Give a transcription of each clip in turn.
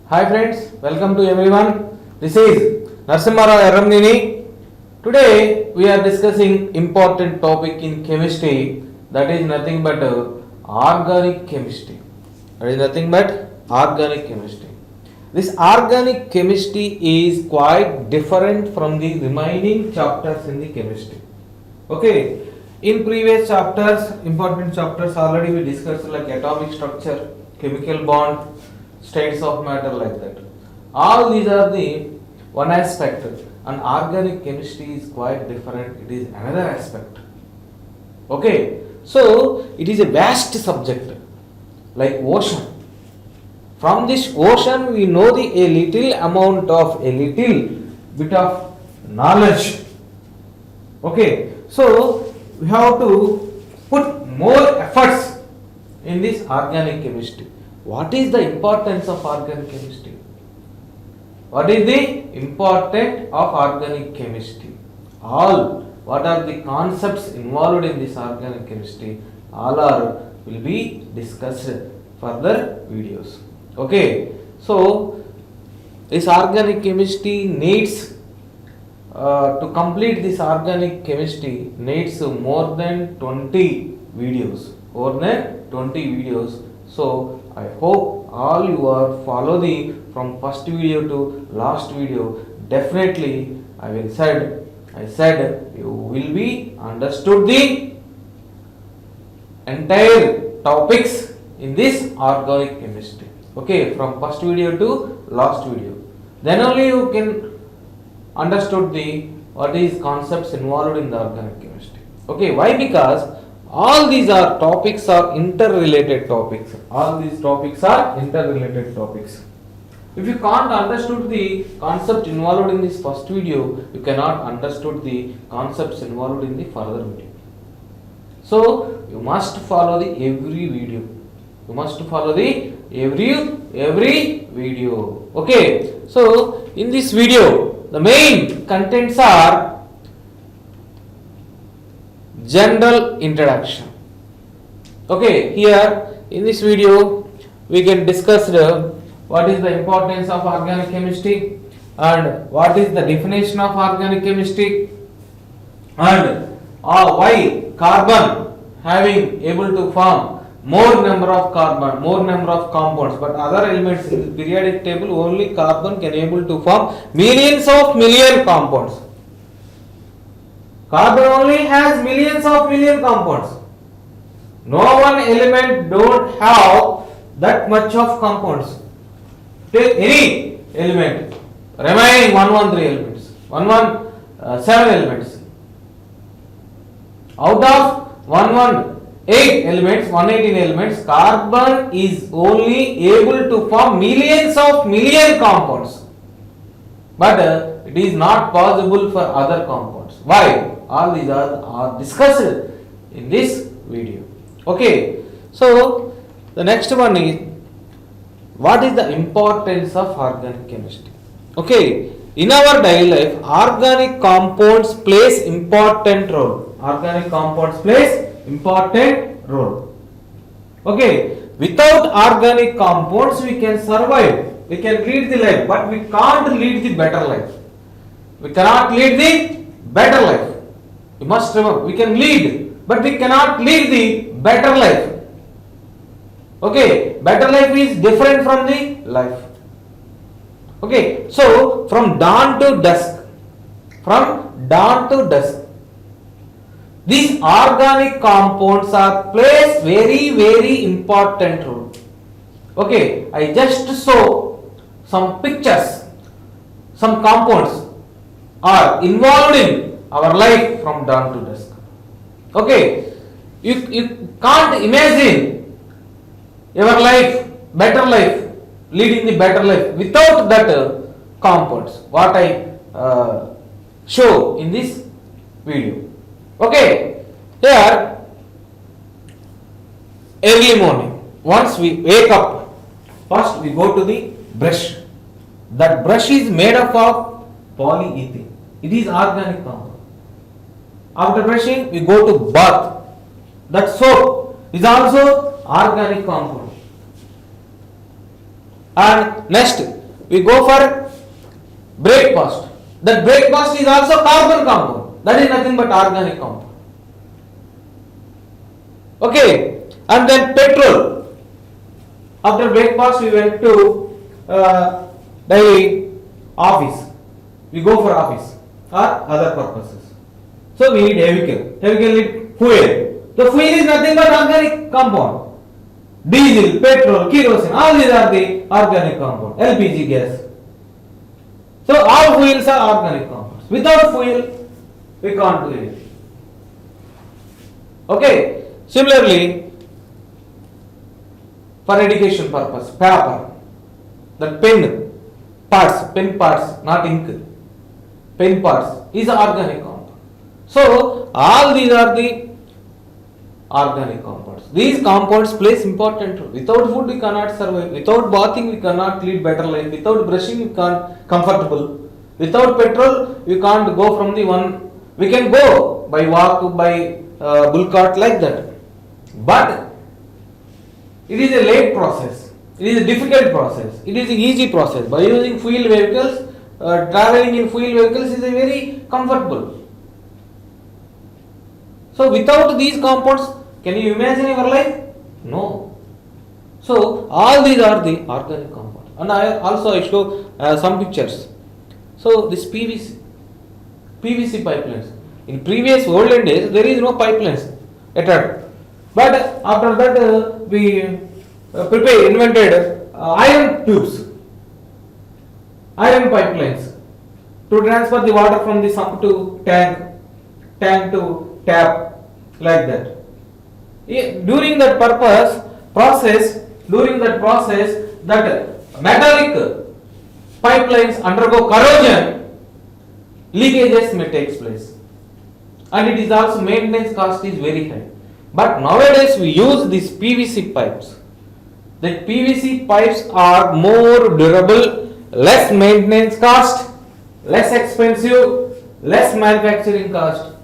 Hi friends, welcome to everyone. This is Narasimha Eramnini. Today we are discussing important topic in chemistry, that is nothing but organic chemistry. That is nothing but organic chemistry. This organic chemistry is quite different from the remaining chapters in the chemistry. Okay, in previous chapters, important chapters already we discussed like atomic structure, chemical bond, states of matter, like that. All these are the one aspect, and organic chemistry is quite different. It is another aspect. Okay, so it is a vast subject like ocean. From this ocean we know a little amount of a little bit of knowledge. Okay, so we have to put more efforts in this organic chemistry. What is the importance of organic chemistry? What is the importance of organic chemistry? What are the concepts involved in this organic chemistry? Will be discussed further videos. Okay, so this organic chemistry needs to complete this organic chemistry needs more than 20 videos. So I hope all you are follow the from first video to last video. Definitely I said you will be understood the entire topics in this organic chemistry. Okay, from first video to last video. Then only you can understood the what is concepts involved in the organic chemistry. Okay, why? Because all these are topics are interrelated topics. If you can't understood the concept involved in this first video, you cannot understood the concepts involved in the further video. So you must follow the every video. Every video. Okay. So in this video, the main contents are general introduction. Okay, here in this video we can discuss what is the importance of organic chemistry and what is the definition of organic chemistry and why carbon having able to form more number of compounds, but other elements in the periodic table only carbon can able to form million compounds. Carbon only has million compounds. No one element don't have that much of compounds. Take any element, remaining 113 elements, 117 elements. Out of 118 elements, 118 elements, carbon is only able to form million compounds. But it is not possible for other compounds. Why? All these are discussed in this video. Okay, so the next one is what is the importance of organic chemistry? Okay, in our daily life, organic compounds plays important role. Okay, without organic compounds we can survive, we can lead the life, but we can't lead the better life. We cannot lead the better life. You must remember, we can lead, but we cannot lead the better life. Okay, better life is different from the life. Okay, so from dawn to dusk, these organic compounds are plays very important role. Okay, I just show some pictures. Some compounds are involved in our life from dawn to dusk. Okay, you can't imagine your life, better life, leading the better life without that compounds. What I show in this video. Okay, here early morning, once we wake up, first we go to the brush. That brush is made up of polyethylene. It is organic compound. After brushing, we go to bath. That soap is also organic compound. And next, we go for breakfast. That breakfast is also carbon compound. That is nothing but organic compound. Okay, and then petrol. After breakfast, we went to daily office. We go for office or other purposes. So we need vehicle. Vehicle need fuel. The fuel is nothing but organic compound. Diesel, petrol, kerosene, all these are the organic compound. LPG gas. So all fuels are organic compounds. Without fuel, we can't do anything. Okay. Similarly, for education purpose, paper, the pen parts, not ink, pen parts is organic compound. So all these are the organic compounds. These compounds plays important role. Without food we cannot survive. Without bathing we cannot lead better life. Without brushing we can't comfortable. Without petrol we can't go from the one. We can go by walk, by bull cart like that. But it is a late process. It is a difficult process. It is an easy process. By using fuel vehicles, traveling in fuel vehicles is a very comfortable. So without these compounds, can you imagine your life? No. So all these are the organic compounds. And I show some pictures. So this PVC pipelines. In previous olden days, there is no pipelines at all. But after that, we invented iron tubes, iron pipelines to transfer the water from the sump to tank to tap, like that. During that process, that metallic pipelines undergo corrosion, leakages may take place, and it is also maintenance cost is very high. But nowadays we use these PVC pipes. The PVC pipes are more durable, less maintenance cost, less expensive, less manufacturing cost.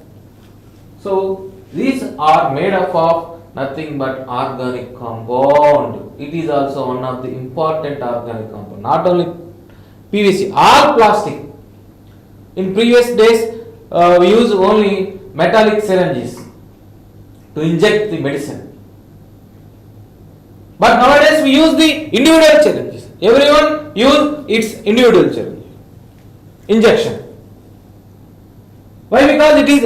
So these are made up of nothing but organic compound. It is also one of the important organic compound. Not only PVC, all plastic. In previous days, we use only metallic syringes to inject the medicine. But nowadays we use the individual syringes. Everyone use its individual syringe. Injection. Why? Because it is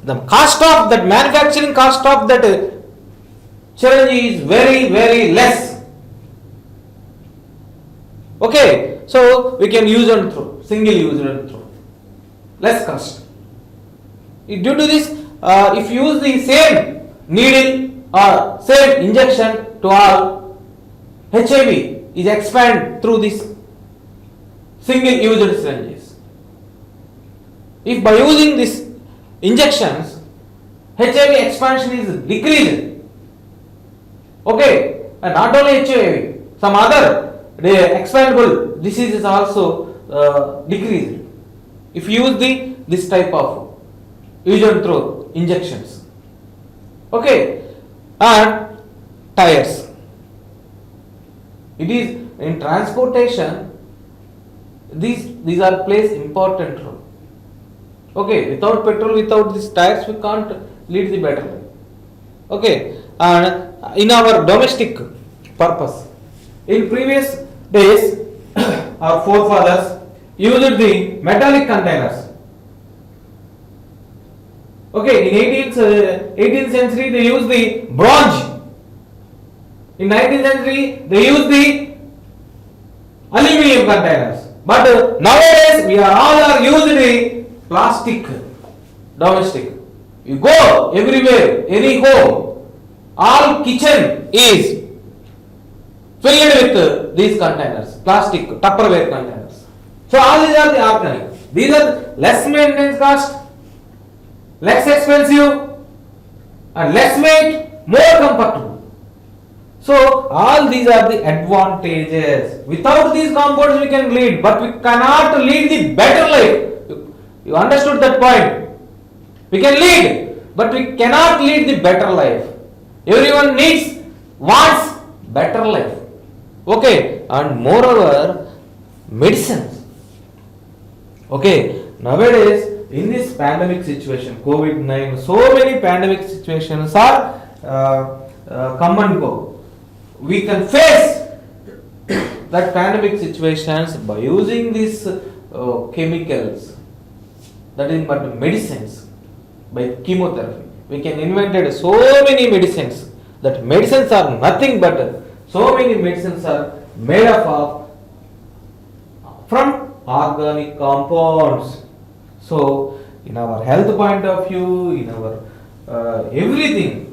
the cost of that manufacturing cost of that syringe is very, very less. Okay, so we can use and throw, single use and throw, less cost. Due to this, if you use the same needle or same injection to all, HIV is expand through this single used syringes. If by using these injections, HIV expansion is decreased. Okay, and not only HIV, some other expandable diseases also decreased. If you use this type of use and throw injections. Okay, and tires. It is in transportation. These are plays important role. Okay, without petrol, without these tires, we can't lead the better life. Okay, and in our domestic purpose, in previous days, our forefathers used the metallic containers. Okay, in 18th century they used the bronze. In 19th century they used the aluminium containers. But nowadays we are used the plastic domestic. You go everywhere, any home, all kitchen is filled with these containers, plastic Tupperware containers. So all these are the organic. These are less maintenance cost, less expensive, and less weight, more comfortable. So all these are the advantages. Without these compounds we can lead, but we cannot lead the better life. You understood that point? We can lead, but we cannot lead the better life. Everyone wants better life. Okay, and moreover, medicines. Okay, nowadays in this pandemic situation, COVID-19, so many pandemic situations are come and go. We can face that pandemic situations by using these chemicals, that is but medicines, by chemotherapy. We can invented so many medicines. That medicines are nothing but so many medicines are made up of from organic compounds. So in our health point of view, in our everything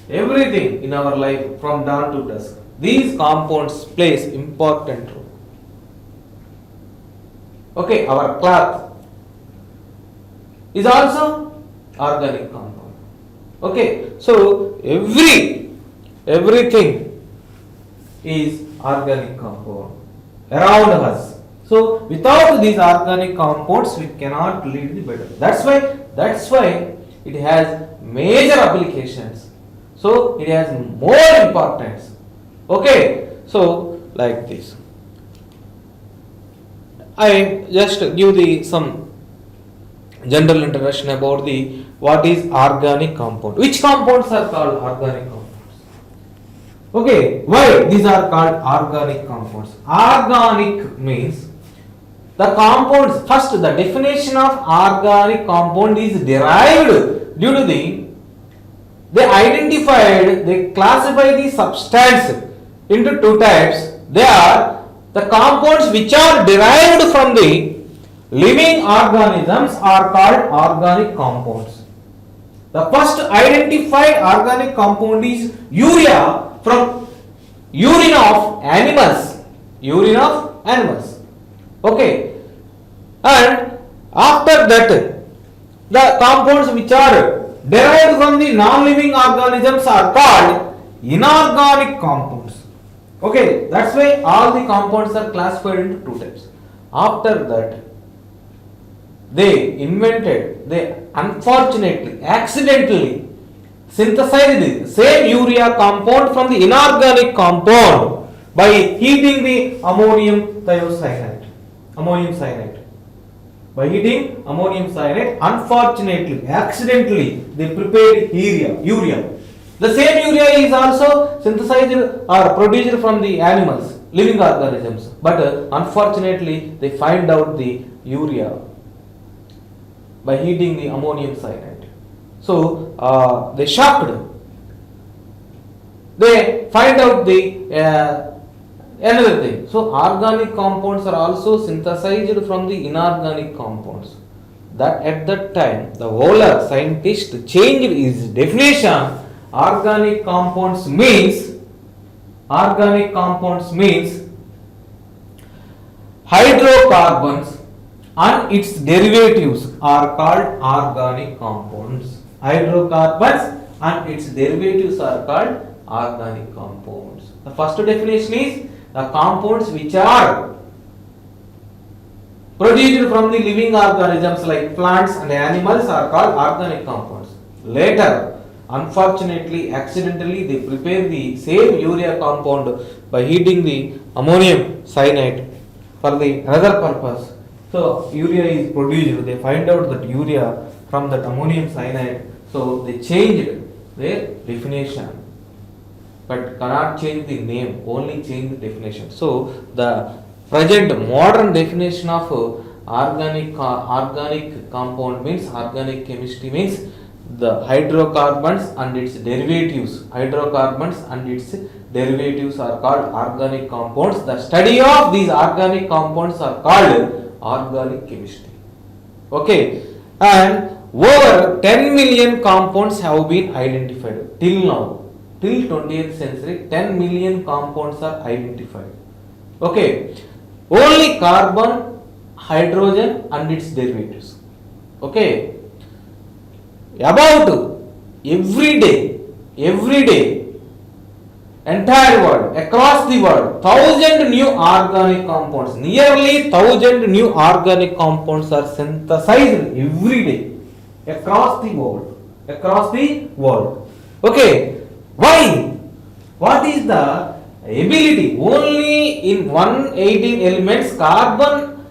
in our life from dawn to dusk, these compounds plays important role. Okay, our cloth is also organic compound. Okay, so everything is organic compound around us. So without these organic compounds, we cannot lead the better. That's why it has major applications. So it has more importance. Okay, so like this. I just give some general introduction about what is organic compound. Which compounds are called organic compounds? Okay, why these are called organic compounds? Organic means the compounds. First, the definition of organic compound is derived due to they classify the substance into two types. They are the compounds which are derived from the living organisms are called organic compounds. The first identified organic compound is urea from urine of animals. Okay, and after that the compounds which are derived from the non-living organisms are called inorganic compounds. Okay, that's why all the compounds are classified into two types. After that, they unfortunately, accidentally synthesized the same urea compound from the inorganic compound by heating the ammonium cyanide. By heating ammonium cyanide, unfortunately, accidentally, they prepared urea. The same urea is also synthesized or produced from the animals, living organisms. But unfortunately, they find out the urea by heating the ammonium cyanide. So they shocked. They find out the another thing. So organic compounds are also synthesized from the inorganic compounds. That at that time, the Wohler scientist changed his definition. Organic compounds means hydrocarbons and its derivatives are called organic compounds. Hydrocarbons and its derivatives are called organic compounds. The first definition is the compounds which are produced from the living organisms like plants and animals are called organic compounds. Later, unfortunately, accidentally, they prepare the same urea compound by heating the ammonium cyanide for the another purpose. So urea is produced. They find out that urea from that ammonium cyanide. So they changed their definition, but cannot change the name, only change the definition. So the present modern definition of organic compound means organic chemistry means the hydrocarbons and its derivatives. Hydrocarbons and its derivatives are called organic compounds. The study of these organic compounds are called organic chemistry. Okay, and over 10 million compounds have been identified till now. Till 20th century, 10 million compounds are identified. Okay, only carbon, hydrogen and its derivatives. Okay, about every day, entire world, across the world, 1,000 new organic compounds, nearly 1,000 new organic compounds are synthesized every day across the world. Okay, why? What is the ability. Only in 118 elements carbon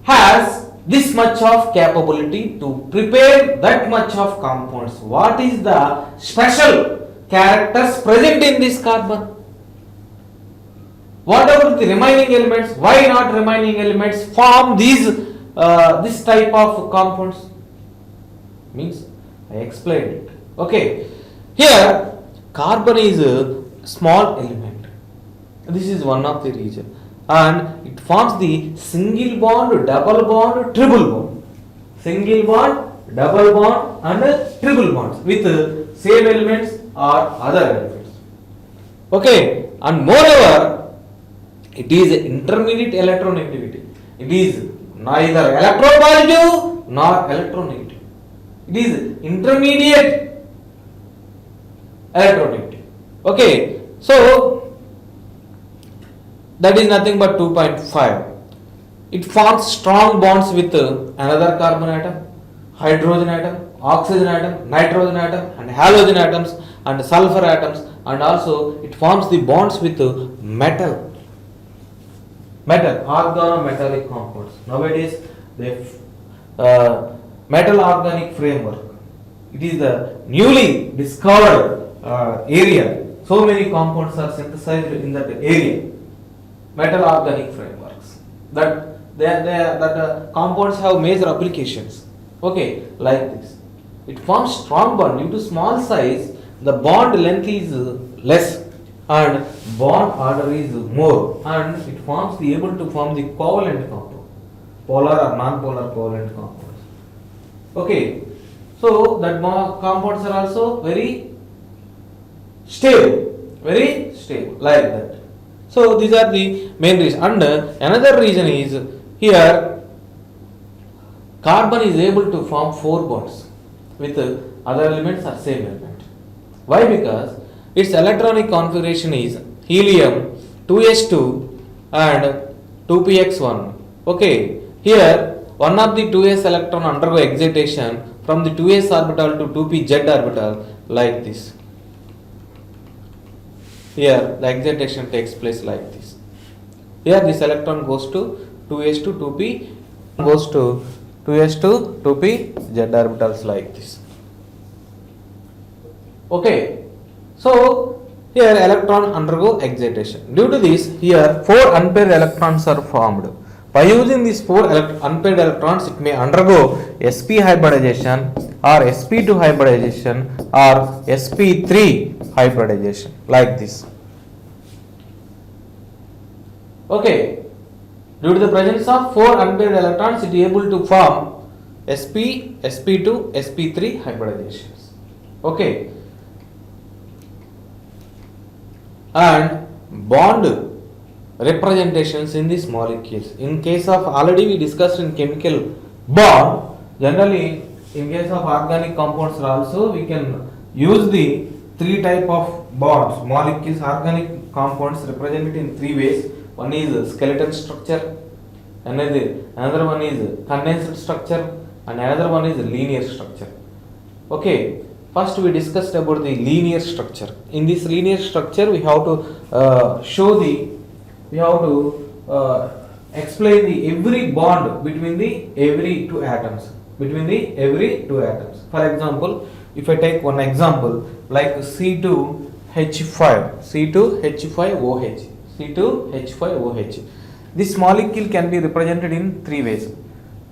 has this much of capability to prepare that much of compounds. What is the special characters present in this carbon? What about the remaining elements? Why not remaining elements form these this type of compounds? Means I explained it. Okay. Here carbon is a small element. This is one of the region, and it forms the single bond, double bond, triple bond. Single bond, double bond, and triple bonds with same elements or other elements. Okay, and moreover, it is intermediate electronegativity. It is neither electropositive nor electronegative. It is intermediate electronegative. Okay, so that is nothing but 2.5. It forms strong bonds with another carbon atom, hydrogen atom, oxygen atom, nitrogen atom, and halogen atoms, and sulfur atoms, and also it forms the bonds with metal organometallic compounds. Nowadays, the metal organic framework. It is the newly discovered area. So many compounds are synthesized in that area. Metal organic frameworks. That compounds have major applications. Okay, like this. It forms strong bond due to small size. The bond length is less, and bond order is more, and it forms the able to form the covalent compound, polar or non-polar covalent compounds. Okay, so that compounds are also very stable like that. So these are the main reasons. And another reason is here carbon is able to form 4 bonds with other elements or same element. Why? Because its electronic configuration is helium 2s2 and 2px1. Okay, here one of the 2s electron undergo excitation from the 2s orbital to 2pz orbital like this. Here the excitation takes place like this. Here this electron goes to 2s to 2p, goes to 2s to 2p z orbitals like this. Okay, so here electron undergo excitation. Due to this, here 4 unpaired electrons are formed. By using these 4 unpaired electrons, it may undergo sp hybridization or sp2 hybridization or sp3 hybridization like this. Okay, due to the presence of 4 unpaired electrons, it is able to form sp, sp2, sp3 hybridizations. Okay, and bond representations in these molecules. In case of, already we discussed in chemical bond, generally in case of organic compounds also we can use the 3 type of bonds, molecules, organic compounds represented in 3 ways. One is skeleton structure, another one is condensed structure, and another one is linear structure. Okay, first we discussed about the linear structure. In this linear structure we have to explain the every bond between the every two atoms. For example, if I take one example like C2H5OH. This molecule can be represented in 3 ways.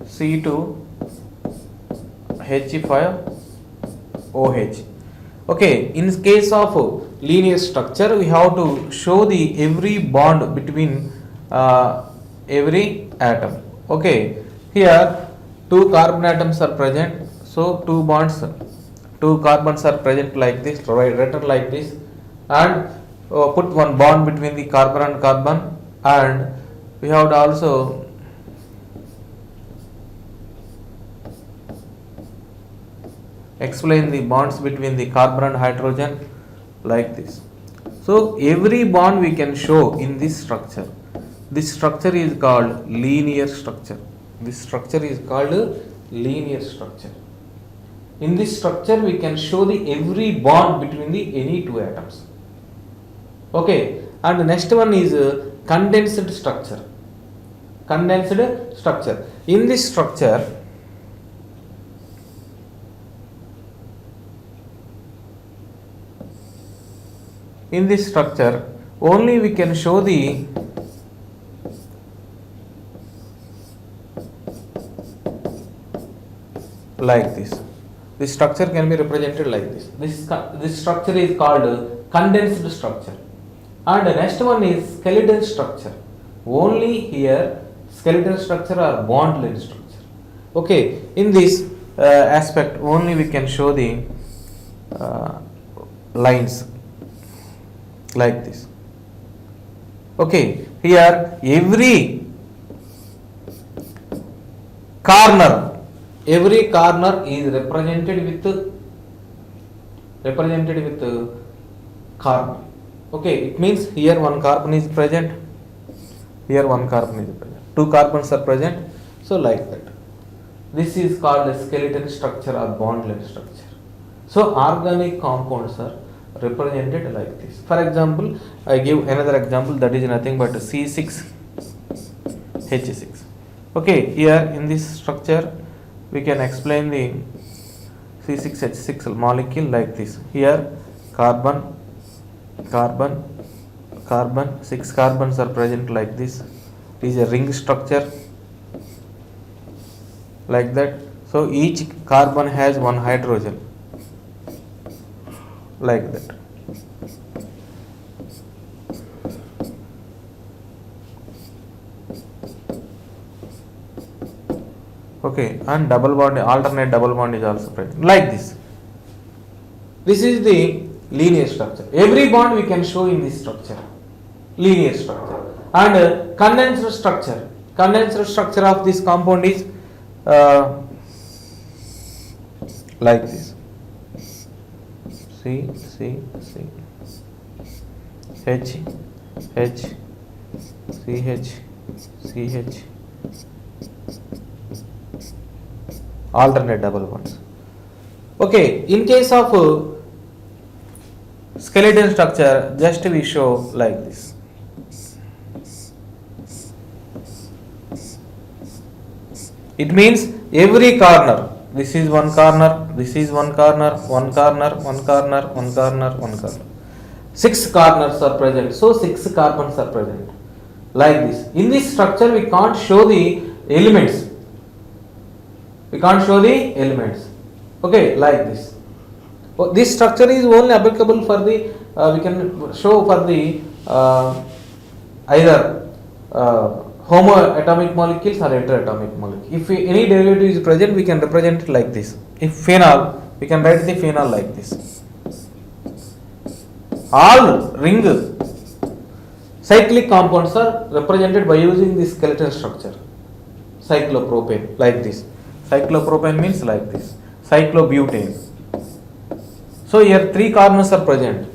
C2H5OH. Okay, in case of linear structure, we have to show the every bond between every atom. Okay, here 2 carbon atoms are present, so 2 carbons are present like this, written like this, and put one bond between the carbon and carbon, and we have to also explain the bonds between the carbon and hydrogen like this. So every bond we can show in this structure. This structure is called linear structure. In this structure we can show the every bond between the any 2 atoms. Okay, and next one is condensed structure. Condensed structure. In this structure, only we can show the like this. This structure can be represented like this. This structure is called condensed structure. And the next one is skeleton structure. Only here skeleton structure or bond-led structure. Okay, in this aspect only we can show the lines like this. Okay, here every corner is represented with carbon. Okay, it means here one carbon is present, here one carbon is present, two carbons are present, so like that. This is called a skeleton structure or bond-led structure. So organic compounds are represented like this. For example, I give another example, that is nothing but C6H6. Okay, here in this structure we can explain the C6H6 molecule like this. Here carbon, 6 carbons are present like this. It is a ring structure like that. So each carbon has one hydrogen like that. Okay, and double bond, alternate double bond is also present like this. This is the linear structure. Every bond we can show in this structure, linear structure. And condensed structure of this compound is like this. C H CH alternate double bonds. Okay, in case of skeleton structure, just we show like this. It means every corner, this is one corner, this is one corner, one corner, one corner, one corner, one corner. 6 corners are present, so 6 carbons are present like this. In this structure we can't show the elements. Okay, like this. This structure is only applicable for the we can show for the either homoatomic molecules or heteroatomic molecules. If any derivative is present, we can represent it like this. If phenol, we can write the phenol like this. All ring cyclic compounds are represented by using this skeleton structure. Cyclopropane like this. Cyclopropane means like this. Cyclobutane. So here 3 carbons are present.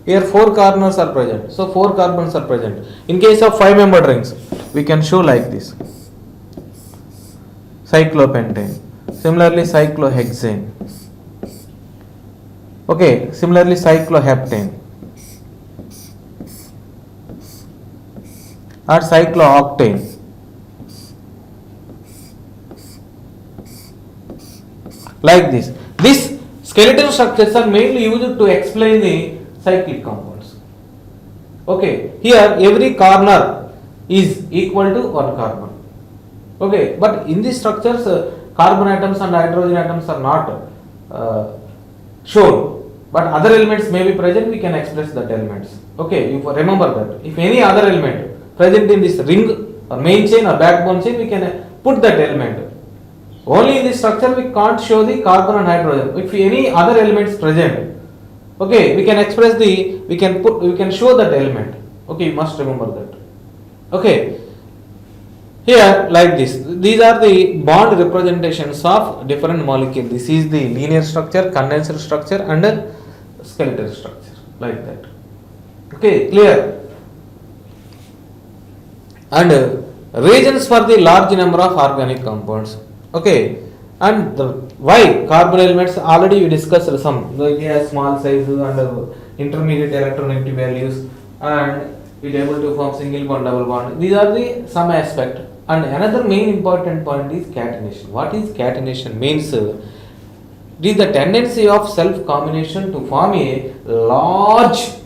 Here 4 carbons are present. So 4 carbons are present. In case of 5-membered rings, we can show like this. Cyclopentane. Similarly, cyclohexane. Okay, similarly cycloheptane or cyclooctane. Like this. These skeletal structures are mainly used to explain the cyclic compounds. Okay, here every corner is equal to 1 carbon. Okay, but in these structures carbon atoms and hydrogen atoms are not shown, but other elements may be present, we can express that elements. Okay, you remember that if any other element present in this ring or main chain or backbone chain, we can put that element. Only in this structure we can't show the carbon and hydrogen. If any other elements present, okay, we can express the, we can show that element. Okay, you must remember that. Okay, here like this, these are the bond representations of different molecules. This is the linear structure, condensed structure and skeletal structure like that. Okay, clear? And reasons for the large number of organic compounds. Okay, and why carbon elements already we discussed some. It has small size and intermediate electronegative values, and it able to form single bond, double bond. These are the some aspect. And another main important point is catenation. What is catenation? Means it is the tendency of self combination to form a large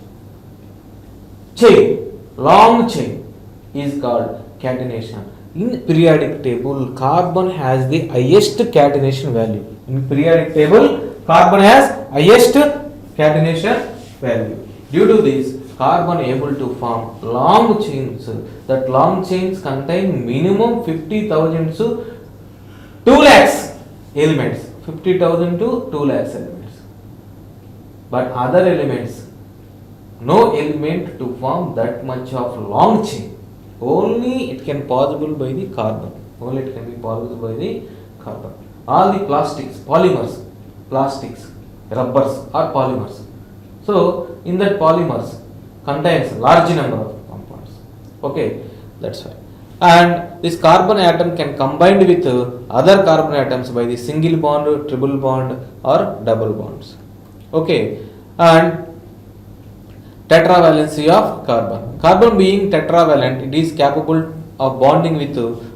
chain, long chain is called catenation. In periodic table, carbon has the highest catenation value. In periodic table, carbon has highest catenation value. Due to this, carbon able to form long chains. That long chains contain minimum 50,000 to 2 lakhs elements. 50,000 to 2 lakhs elements. But other elements, no element to form that much of long chain. Only it can possible by the carbon. Only it can be possible by the carbon. All the plastics, polymers, plastics, rubbers are polymers. So in that polymers contains large number of compounds. Okay, that's why. And this carbon atom can combine with other carbon atoms by the single bond, triple bond, or double bonds. Okay, and tetravalency of carbon. Carbon being tetravalent, it is capable of bonding with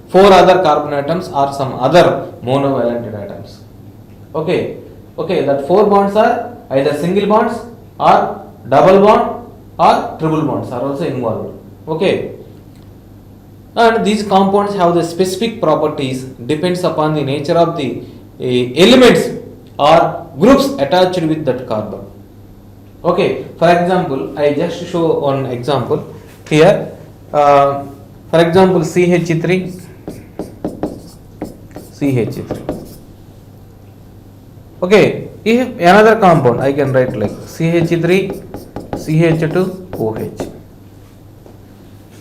4 other carbon atoms or some other monovalent atoms. Okay, that 4 bonds are either single bonds or double bond or triple bonds are also involved. Okay, and these compounds have the specific properties depends upon the nature of the elements or groups attached with that carbon. Okay, for example, I just show one example here. For example, CH3. Okay, if another compound I can write like CH3, CH2, OH.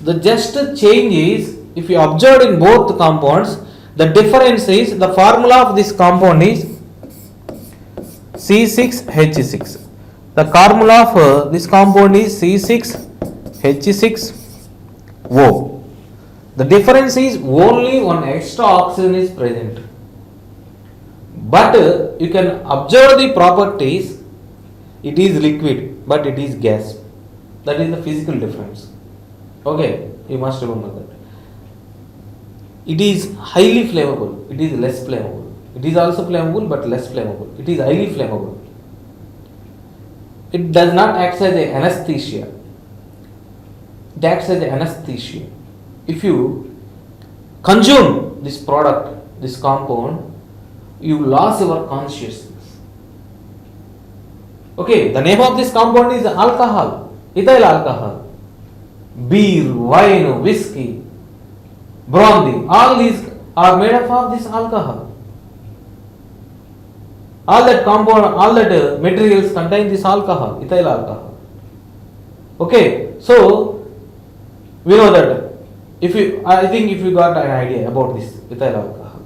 The just change is, if you observe in both compounds, the difference is the formula of this compound is C6H6. The formula of this compound is C6H6O. The difference is only one extra oxygen is present. But you can observe the properties, it is liquid but it is gas. That is the physical difference. Okay, you must remember that. It is highly flammable, it is less flammable. It is also flammable but less flammable. It is highly flammable. It does not act as an anesthesia. It acts as an anesthesia. If you consume this product, this compound, you lose your consciousness. Okay, the name of this compound is alcohol, ethyl alcohol. Beer, wine, whiskey, brandy, all these are made up of this alcohol. All that compound, all that materials contain this alcohol, ethyl alcohol. Okay, so we know that I think if you got an idea about this ethyl alcohol.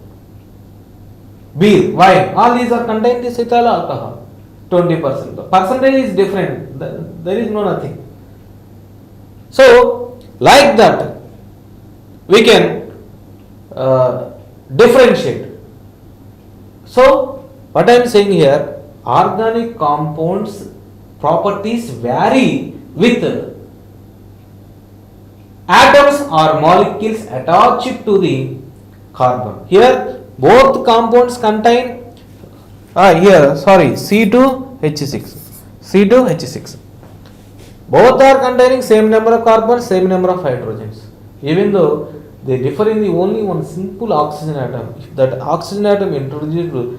Beer, wine, all these are contain this ethyl alcohol. 20%. The percentage is different. There is no nothing. So, like that, we can differentiate. So, what I am saying here, organic compounds properties vary with atoms or molecules attached to the carbon. Here, both compounds contain C2H6. Both are containing same number of carbons, same number of hydrogens. Even though they differ in the only one simple oxygen atom. If that oxygen atom introduced due to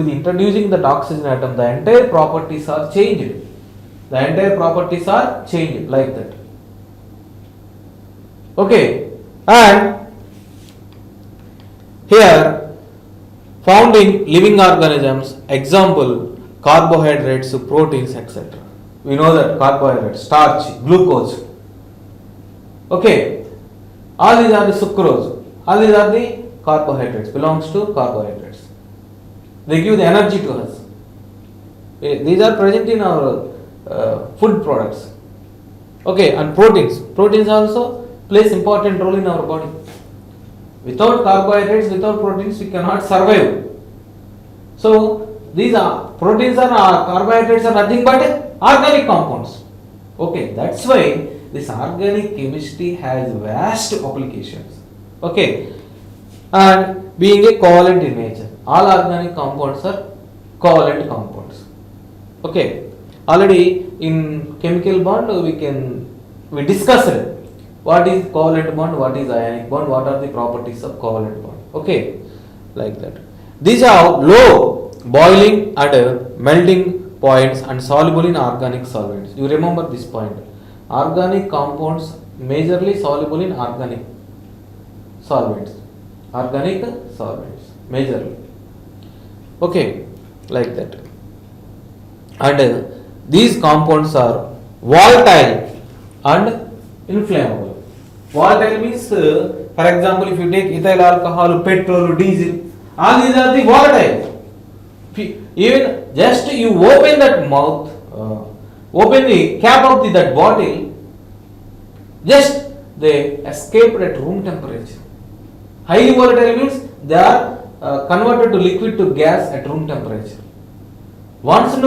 the introducing that oxygen atom, the entire properties are changed. Like that. Okay, and here found in living organisms, example carbohydrates, proteins, etc. We know that carbohydrates, starch, glucose. Okay, all these are the sucrose, all these are the carbohydrates, belongs to carbohydrates. They give the energy to us. These are present in our food products. Okay, and proteins also plays important role in our body. Without carbohydrates, without proteins, we cannot survive. So these are proteins are carbohydrates are nothing but organic compounds. Okay, that's why this organic chemistry has vast applications. Okay, and being a covalent in nature, all organic compounds are covalent compounds. Okay, already in chemical bond we discussed what is covalent bond, what is ionic bond, what are the properties of covalent bond. Okay, like that. These are low boiling and melting points and soluble in organic solvents. You remember this point. Organic compounds majorly soluble in organic solvents. Organic solvents majorly. Okay, like that. And these compounds are volatile and inflammable. Volatile means, for example, if you take ethyl alcohol, petrol, diesel, all these are the volatile. Even just you open that mouth, open the cap of that bottle, just they escaped at room temperature. Highly volatile means they are converted to liquid to gas at room temperature. Once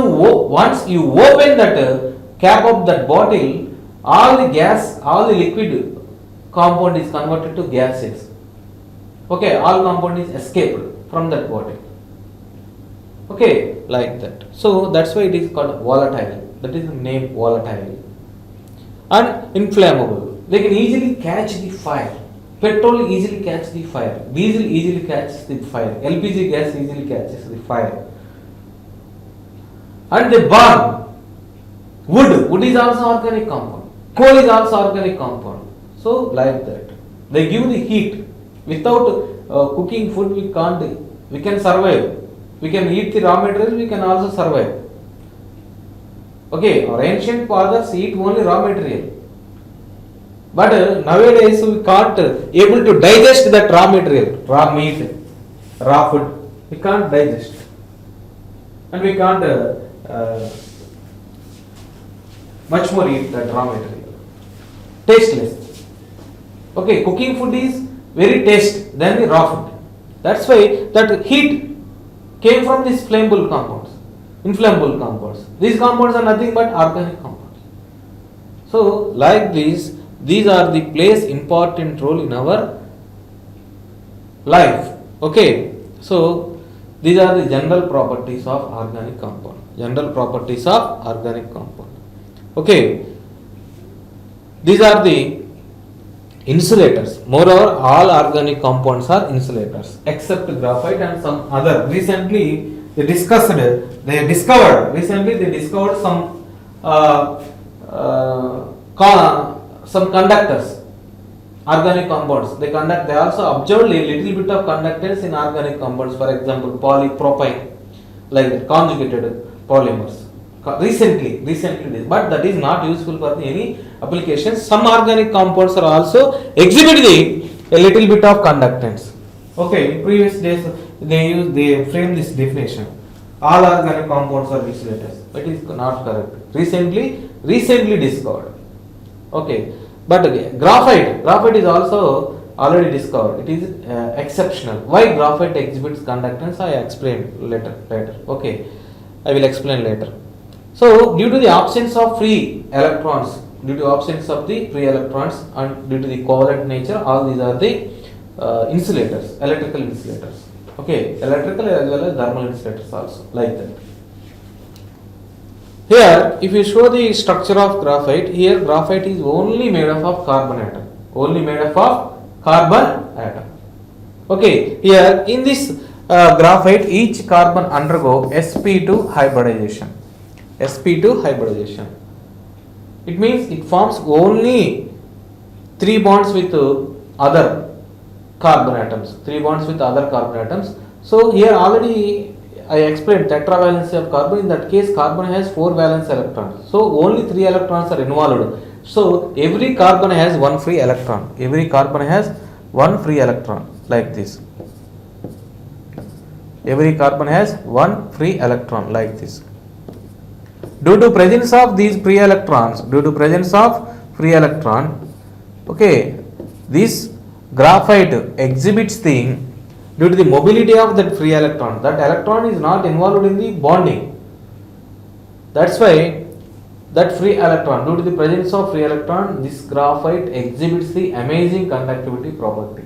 you open that cap of that bottle, all the liquid compound is converted to gases. Okay, all compound is escaped from that bottle. Okay, like that. So that's why it is called volatile. That is the name volatile. And inflammable. They can easily catch the fire. Petrol easily catches the fire. Diesel easily catches the fire. LPG gas easily catches the fire. And they burn. Wood is also organic compound. Coal is also organic compound. So like that. They give the heat. Without cooking food we can survive. We can eat the raw material, we can also survive. Okay, our ancient fathers eat only raw material. But nowadays we can't able to digest that raw material, raw meat, raw food. We can't digest. And we can't much more eat that raw material. Tasteless. Okay, cooking food is very tasty than the raw food. That's why that heat came from these flammable compounds, inflammable compounds. These compounds are nothing but organic compounds. So, like these are the plays important role in our life. Okay, so these are the general properties of organic compound. General properties of organic compound. Okay, these are the insulators. Moreover, all organic compounds are insulators except graphite and some other. Recently, they discovered some conductors, organic compounds. They also observed a little bit of conductance in organic compounds. For example, polypropyne, like that, conjugated polymers. Recently, but that is not useful for any applications. Some organic compounds are also exhibiting a little bit of conductance. Okay, in previous days they frame this definition. All organic compounds are insulators. But it is not correct. Recently discovered. Okay, but graphite is also already discovered. It is exceptional. Why graphite exhibits conductance? I explained later. Okay, I will explain later. So, due to the absence of free electrons, and due to the covalent nature, all these are the insulators, electrical insulators. Okay, electrical as well as thermal insulators also, like that. Here, if you show the structure of graphite, here graphite is only made up of carbon atom. Okay, here in this graphite, each carbon undergo sp2 hybridization. It means it forms only 3 bonds with other carbon atoms. So here already I explained tetravalency of carbon. In that case, carbon has 4 valence electrons. So only 3 electrons are involved. So every carbon has one free electron. Like this. Every carbon has one free electron like this. Due to presence of these free electrons, okay, this graphite exhibits the due to the mobility of that free electron. That electron is not involved in the bonding. That's why that free electron, due to the presence of free electron, this graphite exhibits the amazing conductivity property.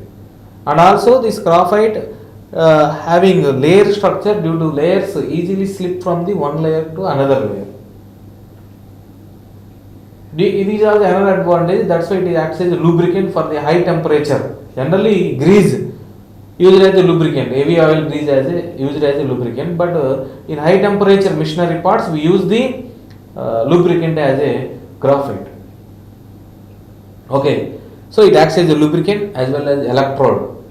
And also this graphite having a layer structure, due to layers easily slip from the one layer to another layer. These are the another advantage. That's why it acts as a lubricant for the high temperature. Generally, grease used as a lubricant. AV oil grease used as a lubricant. But in high temperature machinery parts, we use the lubricant as a graphite. Okay, so it acts as a lubricant as well as electrode.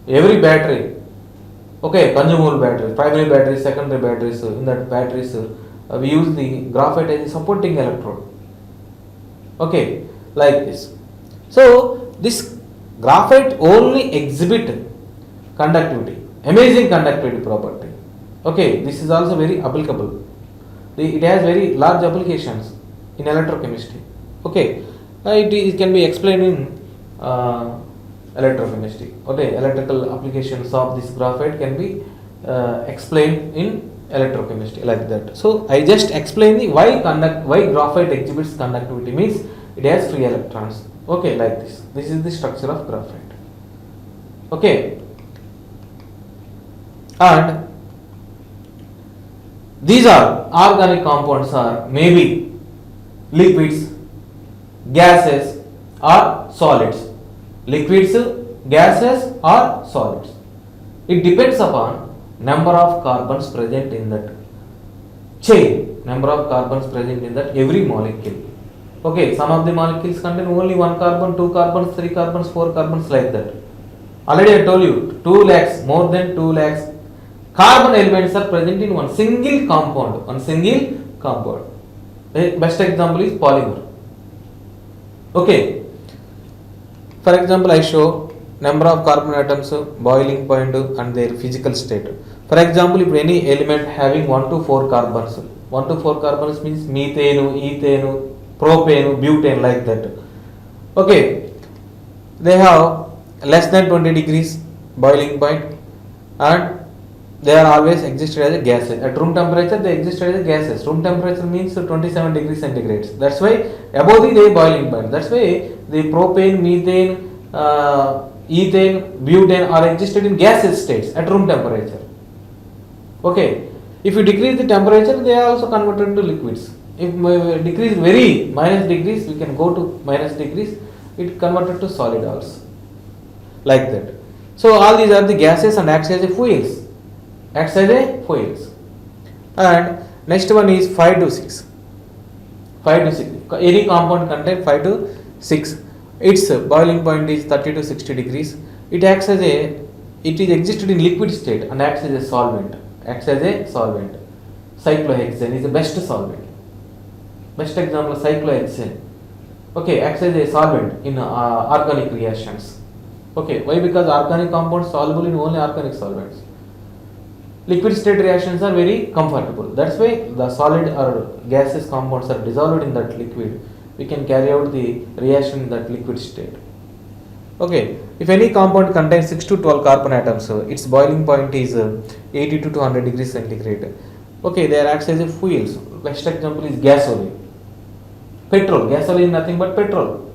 Every battery, okay, consumable batteries, primary batteries, secondary batteries. In that batteries, we use the graphite as a supporting electrode. Okay, like this. So this graphite only exhibit conductivity, amazing conductivity property. Okay, this is also very applicable. It has very large applications in electrochemistry. Okay, it can be explained in electrochemistry. Okay, electrical applications of this graphite can be explained in electrochemistry like that. So I just explained the why graphite exhibits conductivity, means it has free electrons. Okay, like this. This is the structure of graphite. Okay, and these are organic compounds are maybe liquids, gases or solids. Liquids, gases or solids. It depends upon number of carbons present in that chain, number of carbons present in that every molecule. Okay, some of the molecules contain only 1 carbon, 2 carbons, 3 carbons, 4 carbons, like that. Already I told you 2 lakhs, more than 2 lakhs carbon elements are present in one single compound. The best example is polymer. Okay, for example, I show number of carbon atoms, boiling point and their physical state. For example, if any element having 1 to 4 carbons, 1 to 4 carbons means methane, ethane, propane, butane, like that. Okay, they have less than 20 degrees boiling point and they are always existed as a gases. At room temperature they exist as a gases. Room temperature means 27 degrees centigrade. That's why above the boiling point. That's why the propane, methane, ethane, butane are existed in gaseous states at room temperature. Okay, if you decrease the temperature, they are also converted to liquids. If decrease very minus degrees, we can go to minus degrees, it converted to solid also, like that. So all these are the gases and acts as a fuels. And next one is 5 to 6. Any compound contain 5 to 6. Its boiling point is 30 to 60 degrees. It is existed in liquid state and acts as a solvent. Cyclohexane is the best solvent. Best example, cyclohexane. Okay, acts as a solvent in organic reactions. Okay, why? Because organic compounds soluble in only organic solvents. Liquid state reactions are very comfortable. That's why the solid or gaseous compounds are dissolved in that liquid. We can carry out the reaction in that liquid state. Okay, if any compound contains 6 to 12 carbon atoms, its boiling point is 80 to 200 degrees centigrade. Okay, they acts as a fuels. Best example is gasoline. Petrol. Gasoline is nothing but petrol.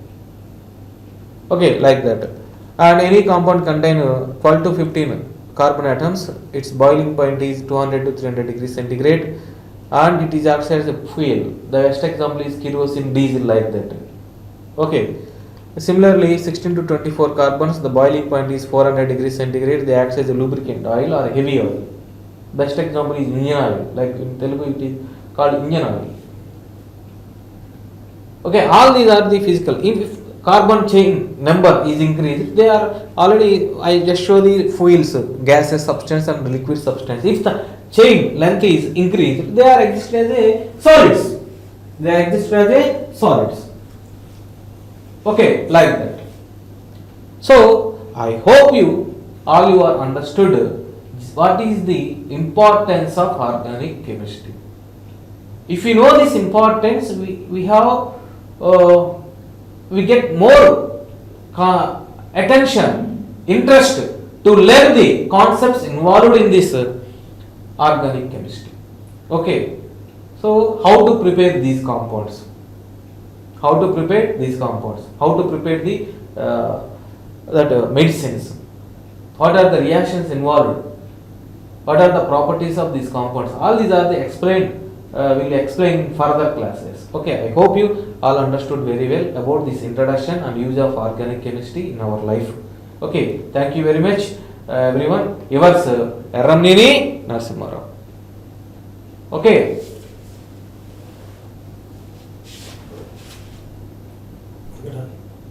Okay, like that. And any compound contain 12 to 15 carbon atoms, its boiling point is 200 to 300 degrees centigrade and it is acts as a fuel. The best example is kerosene, diesel, like that. Okay, similarly 16 to 24 carbons, the boiling point is 400 degrees centigrade, they act as a lubricant oil or heavy oil. Best example is engine oil, like in Telugu it is called engine oil. Okay, all these are the physical. If carbon chain number is increased, they are already, I just show the fuels, gaseous substance and liquid substance. If the chain length is increased, they are exist as a solids. Okay, like that. So I hope you are understood what is the importance of organic chemistry. If you know this importance, we get more attention, interest to learn the concepts involved in this organic chemistry. Okay, so how to prepare these compounds? How to prepare these compounds? How to prepare the medicines? What are the reactions involved? What are the properties of these compounds? All these are the explained. We'll explain further classes. Okay, I hope you all understood very well about this introduction and use of organic chemistry in our life. Okay, thank you very much, everyone. Yours, Ramnini Narasimha Rao. Okay.